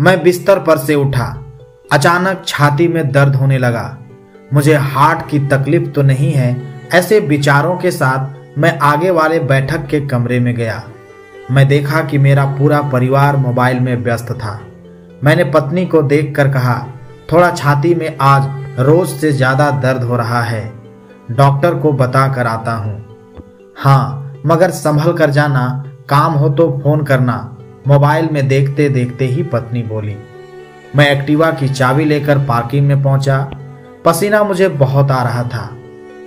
मैं बिस्तर पर से उठा। अचानक छाती में दर्द होने लगा। मुझे हार्ट की तकलीफ तो नहीं है, ऐसे विचारों के साथ मैं आगे वाले बैठक के कमरे में गया। मैं देखा कि मेरा पूरा परिवार मोबाइल में व्यस्त था। मैंने पत्नी को देखकर कहा, थोड़ा छाती में आज रोज से ज्यादा दर्द हो रहा है, डॉक्टर को बता कर आता हूँ। हाँ, मगर संभल कर जाना, काम हो तो फोन करना, मोबाइल में देखते देखते ही पत्नी बोली। मैं एक्टिवा की चाबी लेकर पार्किंग में पहुंचा। पसीना मुझे बहुत आ रहा था।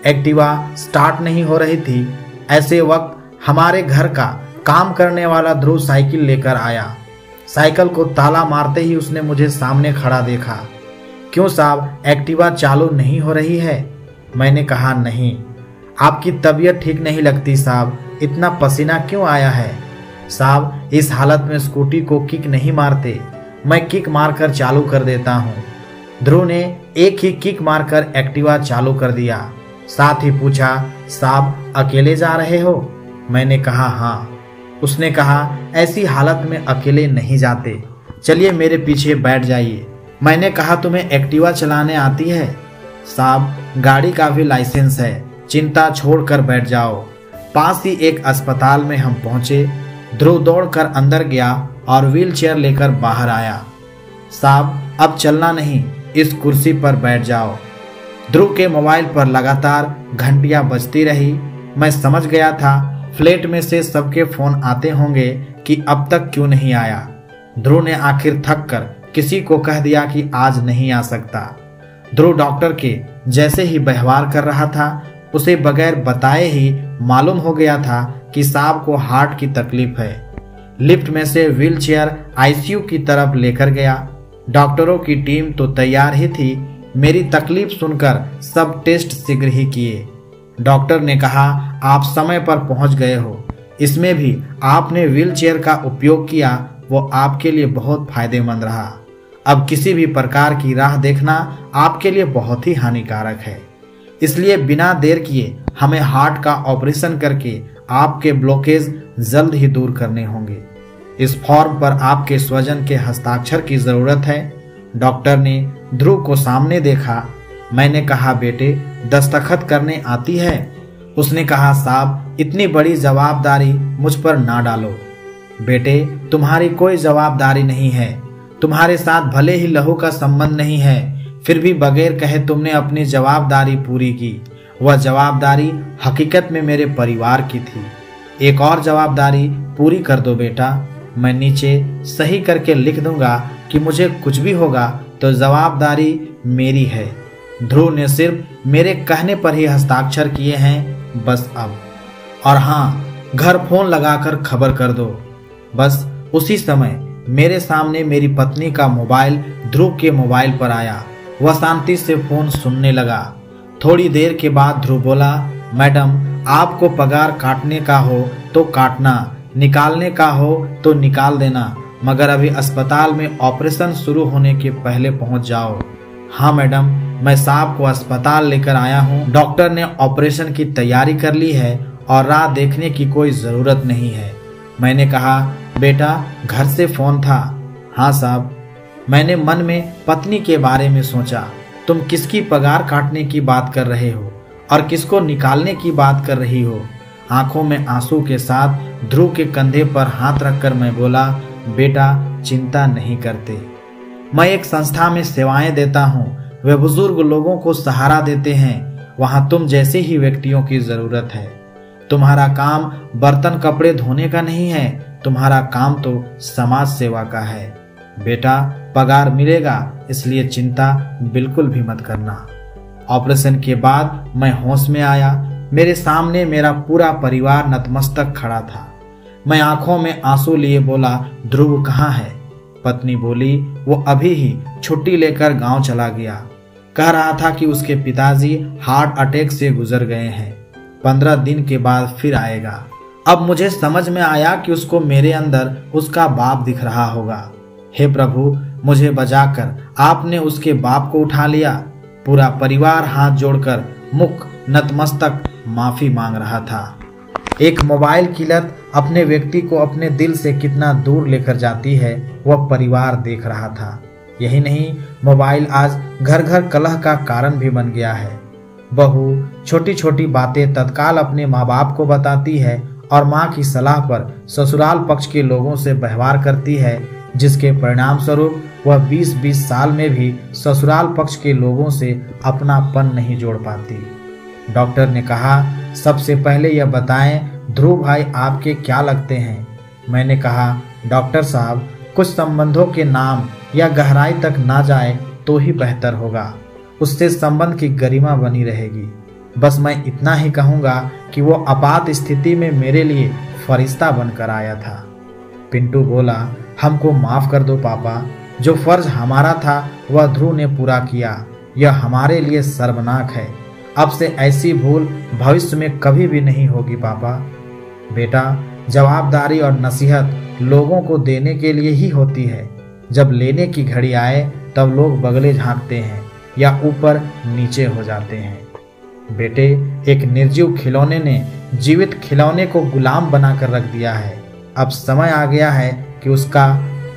एक्टिवा स्टार्ट नहीं हो रही थी। ऐसे वक्त हमारे घर का काम करने वाला ध्रुव साइकिल लेकर आया। साइकिल को ताला मारते ही उसने मुझे सामने खड़ा देखा। क्यों साहब, एक्टिवा चालू नहीं हो रही है? मैंने कहा, नहीं, आपकी तबीयत ठीक नहीं लगती साहब, इतना पसीना क्यों आया है? साहब, इस हालत में स्कूटी को किक नहीं मारते, मैं किक मारकर चालू कर देता हूँ। ध्रुव ने एक ही किक मारकर एक्टिवा चालू कर दिया। साथ ही पूछा, साहब अकेले जा रहे हो? मैंने कहा, हाँ। उसने कहा, ऐसी हालत में अकेले नहीं जाते, चलिए मेरे पीछे बैठ जाइए। मैंने कहा, तुम्हें एक्टिवा चलाने आती है? साहब, गाड़ी का भी लाइसेंस है, चिंता छोड़कर बैठ जाओ। पास ही एक अस्पताल में हम पहुंचे। ध्रुव दौड़कर अंदर गया और व्हील चेयर लेकर बाहर आया। साहब, अब चलना नहीं, इस कुर्सी पर बैठ जाओ। ध्रुव के मोबाइल पर लगातार घंटियां बजती रही। मैं समझ गया था फ्लैट में से सबके फोन आते होंगे कि अब तक क्यों नहीं आया। ध्रुव ने आखिर थक कर किसी को कह दिया कि आज नहीं आ सकता। ध्रुव डॉक्टर के जैसे ही व्यवहार कर रहा था। उसे बगैर बताए ही मालूम हो गया था कि साहब को हार्ट की तकलीफ है। लिफ्ट में से व्हील चेयर आईसीयू की तरफ लेकर गया। डॉक्टरों की टीम तो तैयार ही थी। मेरी तकलीफ सुनकर सब टेस्ट शीघ्र ही किए। डॉक्टर ने कहा, आप समय पर पहुंच गए हो, इसमें भी आपने व्हील चेयर का उपयोग किया, वो आपके लिए बहुत फायदेमंद रहा। अब किसी भी प्रकार की राह देखना आपके लिए बहुत ही हानिकारक है, इसलिए बिना देर किए हमें हार्ट का ऑपरेशन करके आपके ब्लॉकेज जल्द ही दूर करने होंगे। इस फॉर्म पर आपके स्वजन के हस्ताक्षर की जरूरत है। डॉक्टर ने ध्रुव को सामने देखा। मैंने कहा, बेटे दस्तखत करने आती है? उसने कहा, साहब इतनी बड़ी जवाबदारी मुझ पर ना डालो। बेटे, तुम्हारी कोई जवाबदारी नहीं है। तुम्हारे साथ भले ही लहू का संबंध नहीं है, फिर भी बगैर कहे तुमने अपनी जवाबदारी पूरी की। वह जवाबदारी हकीकत में मेरे परिवार की थी। एक और जवाबदारी पूरी कर दो बेटा। मैं नीचे सही करके लिख दूंगा कि मुझे कुछ भी होगा तो जवाबदारी मेरी है। ध्रुव ने सिर्फ मेरे कहने पर ही हस्ताक्षर किए हैं, बस अब। और हाँ, घर फोन लगाकर खबर कर दो। बस उसी समय मेरे सामने मेरी पत्नी का मोबाइल ध्रुव के मोबाइल पर आया। वह शांति से फोन सुनने लगा। थोड़ी देर के बाद ध्रुव बोला, मैडम आपको पगार काटने का हो तो काटना, निकालने का हो तो निकाल देना, मगर अभी अस्पताल में ऑपरेशन शुरू होने के पहले पहुंच जाओ। हाँ मैडम, मैं साहब को अस्पताल लेकर आया हूँ। डॉक्टर ने ऑपरेशन की तैयारी कर ली है और राह देखने की कोई जरूरत नहीं है। मैंने कहा, बेटा घर से फोन था? हाँ साहब। मैंने मन में पत्नी के बारे में सोचा। तुम किसकी पगार काटने की बात कर रहे हो और किसको निकालने की बात कर रही हो? आंखों में आंसू के साथ ध्रुव के कंधे पर हाथ रखकर मैं बोला, बेटा चिंता नहीं करते, मैं एक संस्था में सेवाएं देता हूँ। वे बुजुर्ग लोगों को सहारा देते हैं। वहाँ तुम जैसे ही व्यक्तियों की जरूरत है। तुम्हारा काम बर्तन कपड़े धोने का नहीं है, तुम्हारा काम तो समाज सेवा का है। बेटा पगार मिलेगा, इसलिए चिंता बिल्कुल भी मत करना। ऑपरेशन के बाद मैं होश में आया। मेरे सामने मेरा पूरा परिवार नतमस्तक खड़ा था। मैं आंखों में आंसू लिए बोला, ध्रुव कहाँ है? पत्नी बोली, वो अभी ही छुट्टी लेकर गांव चला गया। कह रहा था कि उसके पिताजी हार्ट अटैक से गुजर गए हैं, 15 दिन के बाद फिर आएगा। अब मुझे समझ में आया कि उसको मेरे अंदर उसका बाप दिख रहा होगा। हे प्रभु, मुझे बचाकर आपने उसके बाप को उठा लिया। पूरा परिवार हाथ जोड़कर मुख नतमस्तक माफी मांग रहा था। एक मोबाइल की लत अपने व्यक्ति को अपने दिल से कितना दूर लेकर जाती है वह परिवार देख रहा था। यही नहीं, मोबाइल आज घर घर कलह का कारण भी बन गया है। बहू छोटी छोटी बातें तत्काल अपने माँ बाप को बताती है और माँ की सलाह पर ससुराल पक्ष के लोगों से व्यवहार करती है, जिसके परिणाम स्वरूप वह 20-20 साल में भी ससुराल पक्ष के लोगों से अपनापन नहीं जोड़ पाती। डॉक्टर ने कहा, सबसे पहले यह बताएं ध्रुव भाई आपके क्या लगते हैं। मैंने कहा, डॉक्टर साहब कुछ संबंधों के नाम या गहराई तक ना जाए तो ही बेहतर होगा, उससे संबंध की गरिमा बनी रहेगी। बस मैं इतना ही कहूँगा कि वो आपात स्थिति में मेरे लिए फरिश्ता बनकर आया था। पिंटू बोला, हमको माफ़ कर दो पापा, जो फर्ज हमारा था वह ध्रुव ने पूरा किया। यह हमारे लिए शर्मनाक है। अब से ऐसी भूल भविष्य में कभी भी नहीं होगी पापा। बेटा, जवाबदारी और नसीहत लोगों को देने के लिए ही होती है। जब लेने की घड़ी आए तब लोग बगले झांकते हैं या ऊपर नीचे हो जाते हैं। बेटे, एक निर्जीव खिलौने ने जीवित खिलौने को गुलाम बनाकर रख दिया है। अब समय आ गया है कि उसका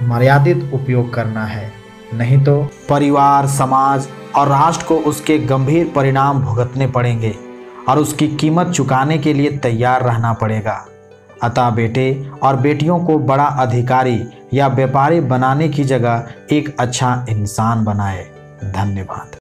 मर्यादित उपयोग करना है, नहीं तो परिवार, समाज और राष्ट्र को उसके गंभीर परिणाम भुगतने पड़ेंगे और उसकी कीमत चुकाने के लिए तैयार रहना पड़ेगा। अतः बेटे और बेटियों को बड़ा अधिकारी या व्यापारी बनाने की जगह एक अच्छा इंसान बनाए। धन्यवाद।